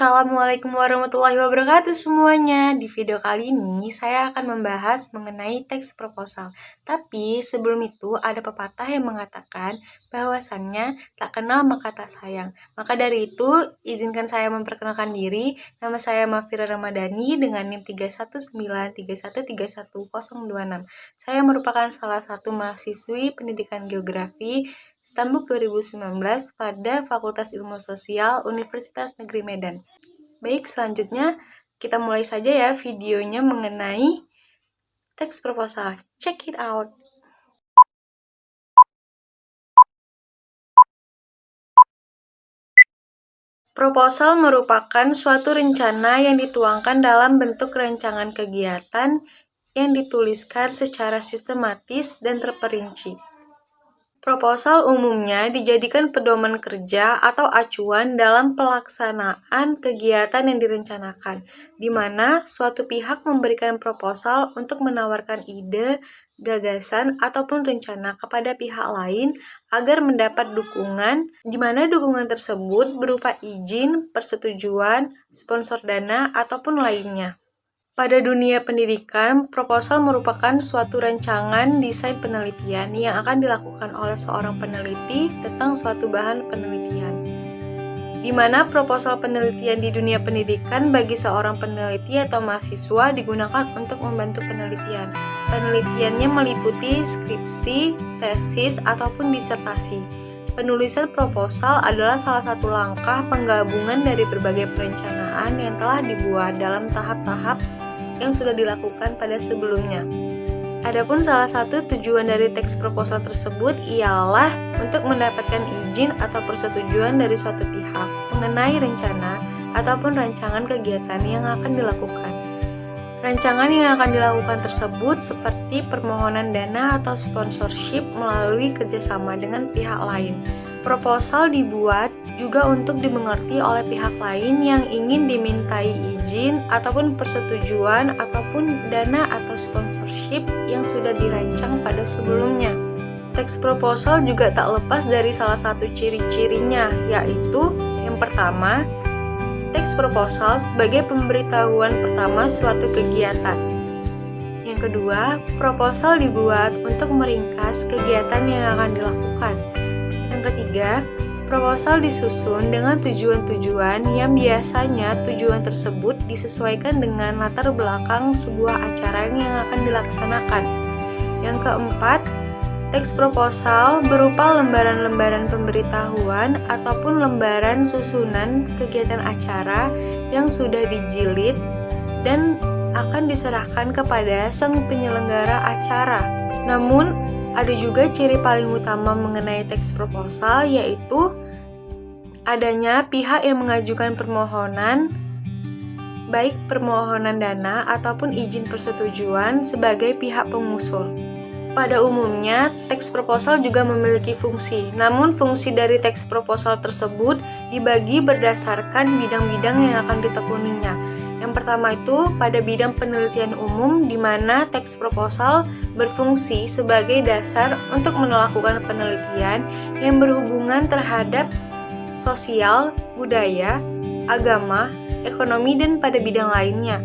Assalamualaikum warahmatullahi wabarakatuh semuanya. Di video kali ini saya akan membahas mengenai teks proposal. Tapi sebelum itu ada pepatah yang mengatakan bahwasannya tak kenal maka tak sayang. Maka dari itu izinkan saya memperkenalkan diri. Nama saya Mafira Ramadhani dengan NIM 31931313026. Saya merupakan salah satu mahasiswi pendidikan geografi Stambuk 2019 pada Fakultas Ilmu Sosial Universitas Negeri Medan. Baik, selanjutnya kita mulai saja ya videonya mengenai teks proposal. Check it out! Proposal merupakan suatu rencana yang dituangkan dalam bentuk rancangan kegiatan yang dituliskan secara sistematis dan terperinci. Proposal umumnya dijadikan pedoman kerja atau acuan dalam pelaksanaan kegiatan yang direncanakan, di mana suatu pihak memberikan proposal untuk menawarkan ide, gagasan, ataupun rencana kepada pihak lain agar mendapat dukungan, di mana dukungan tersebut berupa izin, persetujuan, sponsor dana, ataupun lainnya. Pada dunia pendidikan, proposal merupakan suatu rancangan desain penelitian yang akan dilakukan oleh seorang peneliti tentang suatu bahan penelitian. Di mana proposal penelitian di dunia pendidikan bagi seorang peneliti atau mahasiswa digunakan untuk membantu penelitian. Penelitiannya meliputi skripsi, tesis, ataupun disertasi. Penulisan proposal adalah salah satu langkah penggabungan dari berbagai perencanaan yang telah dibuat dalam tahap-tahap yang sudah dilakukan pada sebelumnya. Adapun salah satu tujuan dari teks proposal tersebut ialah untuk mendapatkan izin atau persetujuan dari suatu pihak mengenai rencana ataupun rancangan kegiatan yang akan dilakukan. Rancangan yang akan dilakukan tersebut seperti permohonan dana atau sponsorship melalui kerjasama dengan pihak lain. Proposal dibuat juga untuk dimengerti oleh pihak lain yang ingin dimintai izin ataupun persetujuan ataupun dana atau sponsorship yang sudah dirancang pada sebelumnya. Teks proposal juga tak lepas dari salah satu ciri-cirinya, yaitu yang pertama, teks proposal sebagai pemberitahuan pertama suatu kegiatan. Yang kedua, proposal dibuat untuk meringkas kegiatan yang akan dilakukan. Yang ketiga, proposal disusun dengan tujuan-tujuan yang biasanya tujuan tersebut disesuaikan dengan latar belakang sebuah acara yang akan dilaksanakan. Yang keempat, teks proposal berupa lembaran-lembaran pemberitahuan ataupun lembaran susunan kegiatan acara yang sudah dijilid dan akan diserahkan kepada sang penyelenggara acara. Namun, ada juga ciri paling utama mengenai teks proposal, yaitu adanya pihak yang mengajukan permohonan, baik permohonan dana ataupun izin persetujuan sebagai pihak pengusul. Pada umumnya, teks proposal juga memiliki fungsi, namun fungsi dari teks proposal tersebut dibagi berdasarkan bidang-bidang yang akan ditekuninya. Yang pertama itu pada bidang penelitian umum, di mana teks proposal berfungsi sebagai dasar untuk melakukan penelitian yang berhubungan terhadap sosial, budaya, agama, ekonomi, dan pada bidang lainnya.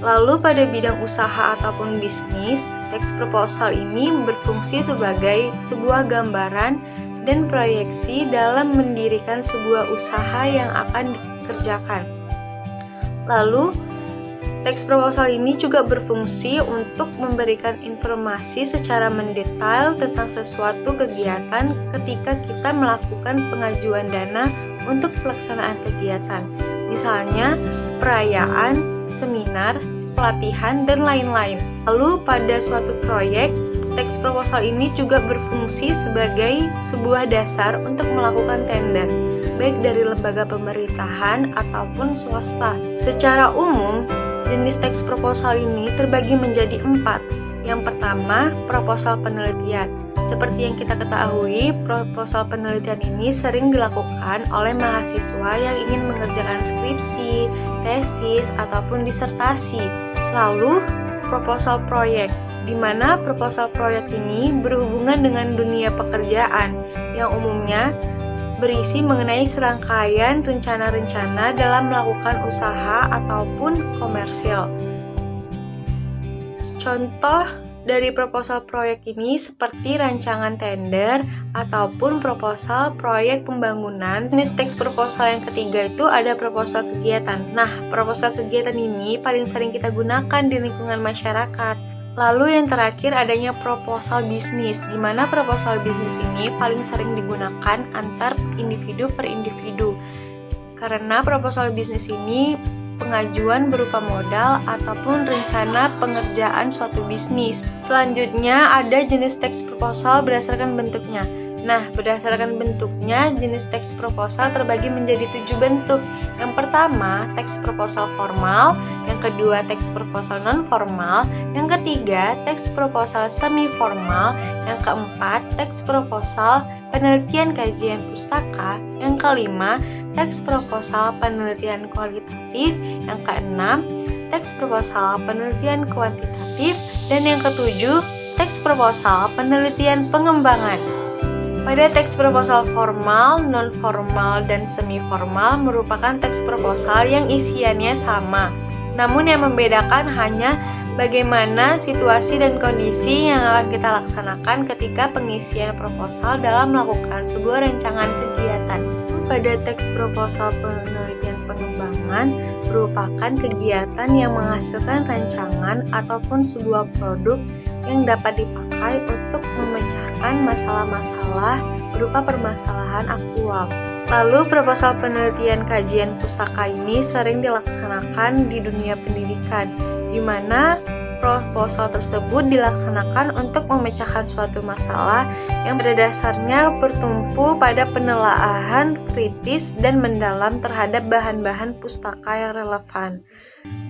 Lalu pada bidang usaha ataupun bisnis, teks proposal ini berfungsi sebagai sebuah gambaran dan proyeksi dalam mendirikan sebuah usaha yang akan dikerjakan. Lalu, teks proposal ini juga berfungsi untuk memberikan informasi secara mendetail tentang sesuatu kegiatan ketika kita melakukan pengajuan dana untuk pelaksanaan kegiatan, misalnya perayaan, seminar, pelatihan, dan lain-lain. Lalu pada suatu proyek, teks proposal ini juga berfungsi sebagai sebuah dasar untuk melakukan tender, baik dari lembaga pemerintahan ataupun swasta. Secara umum, jenis teks proposal ini terbagi menjadi 4. Yang pertama, proposal penelitian. Seperti yang kita ketahui, proposal penelitian ini sering dilakukan oleh mahasiswa yang ingin mengerjakan skripsi, tesis, ataupun disertasi. Lalu, proposal proyek, di mana proposal proyek ini berhubungan dengan dunia pekerjaan yang umumnya berisi mengenai serangkaian rencana-rencana dalam melakukan usaha ataupun komersil. Contoh dari proposal proyek ini seperti rancangan tender ataupun proposal proyek pembangunan. Jenis teks proposal yang ketiga itu ada proposal kegiatan. Nah, proposal kegiatan ini paling sering kita gunakan di lingkungan masyarakat. Lalu yang terakhir adanya proposal bisnis, di mana proposal bisnis ini paling sering digunakan antar individu per individu. Karena proposal bisnis ini pengajuan berupa modal ataupun rencana pengerjaan suatu bisnis. Selanjutnya ada jenis teks proposal berdasarkan bentuknya. Nah, berdasarkan bentuknya, jenis teks proposal terbagi menjadi 7 bentuk. Yang pertama, teks proposal formal. Yang kedua, teks proposal non-formal. Yang ketiga, teks proposal semi-formal. Yang keempat, teks proposal penelitian kajian pustaka. Yang kelima, teks proposal penelitian kualitatif. Yang keenam, teks proposal penelitian kuantitatif. Dan yang ketujuh, teks proposal penelitian pengembangan. Pada teks proposal formal, non-formal, dan semi-formal merupakan teks proposal yang isiannya sama. Namun yang membedakan hanya bagaimana situasi dan kondisi yang akan kita laksanakan ketika pengisian proposal dalam melakukan sebuah rancangan kegiatan. Pada teks proposal penelitian pengembangan merupakan kegiatan yang menghasilkan rancangan ataupun sebuah produk yang dapat dipakai untuk memecahkan masalah-masalah berupa permasalahan aktual. Lalu proposal penelitian kajian pustaka ini sering dilaksanakan di dunia pendidikan, di mana proposal tersebut dilaksanakan untuk memecahkan suatu masalah yang pada dasarnya bertumpu pada penelaahan kritis dan mendalam terhadap bahan-bahan pustaka yang relevan,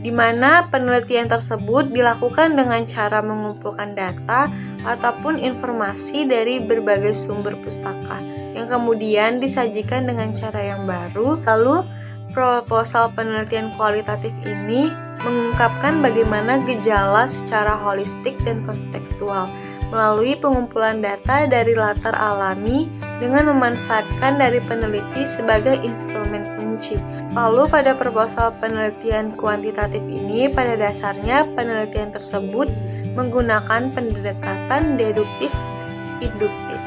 di mana penelitian tersebut dilakukan dengan cara mengumpulkan data ataupun informasi dari berbagai sumber pustaka yang kemudian disajikan dengan cara yang baru. Lalu proposal penelitian kualitatif ini mengungkapkan bagaimana gejala secara holistik dan kontekstual melalui pengumpulan data dari latar alami dengan memanfaatkan dari peneliti sebagai instrumen kunci. Lalu pada proposal penelitian kuantitatif ini pada dasarnya penelitian tersebut menggunakan pendekatan deduktif-induktif.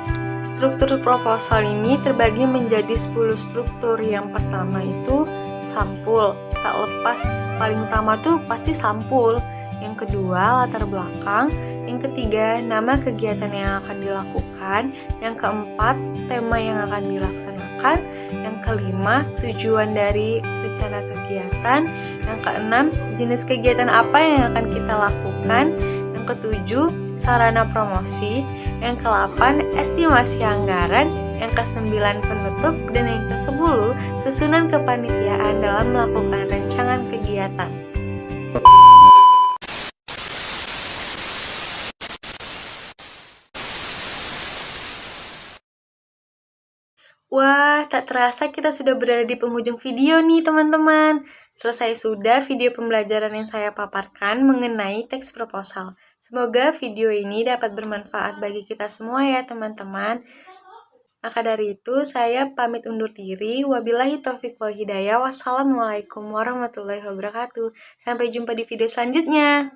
Struktur proposal ini terbagi menjadi 10 struktur. Yang pertama itu sampul. Tak lepas paling utama tuh pasti sampul. Yang kedua, latar belakang. Yang ketiga, nama kegiatan yang akan dilakukan. Yang keempat, tema yang akan dilaksanakan. Yang kelima, tujuan dari rencana kegiatan. Yang keenam, jenis kegiatan apa yang akan kita lakukan. Yang ketujuh, sarana promosi. Yang ke-8, estimasi anggaran. Yang ke-9, penutup. Dan yang ke-10, susunan kepanitiaan dalam melakukan rancangan kegiatan. Wah, tak terasa kita sudah berada di penghujung video nih teman-teman. Selesai sudah video pembelajaran yang saya paparkan mengenai teks proposal. Semoga video ini dapat bermanfaat bagi kita semua ya teman-teman. Maka dari itu, saya pamit undur diri. Wabillahi taufiq wal hidayah. Wassalamualaikum warahmatullahi wabarakatuh. Sampai jumpa di video selanjutnya.